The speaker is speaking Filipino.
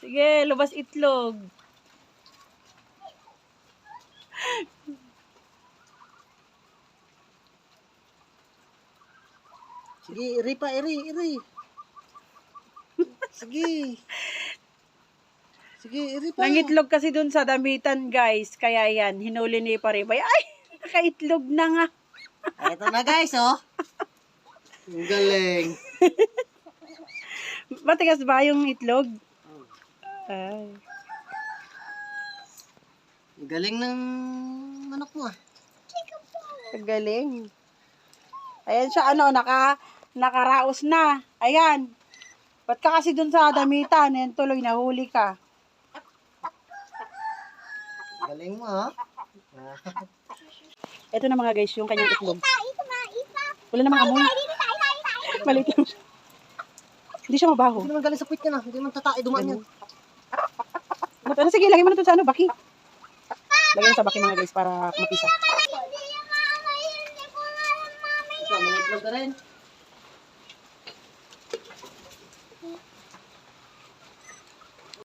Sige, lumabas itlog. Sige, iri pa, iri. Sige. Sige, iri pa. Nangitlog kasi dun sa damitan, guys. Kaya yan, hinuli ni Paribay. Ay, nakaitlog na nga. Ito na guys, oh. Ang galing. Matigas ba yung itlog? Ay. Ang galing ng manok mo, ah. Kagaling. Ayan siya, nakaraos na. Ayan. Ba't ka kasi dun sa damitan? Ayan, tuloy, nahuli ka. Galing mo, ha? Ito na mga guys, yung kanyang itlog. Wala namang amoy. Maliit lang siya. Hindi siya mabaho. Hindi naman galing sa puwit ka na. Hindi naman tatae dumaan yan. Ano, sige, lagay mo na ito sa baki. Lagay mo sa baki mga guys para mapisa. Ikaw, mangitlog ka rin.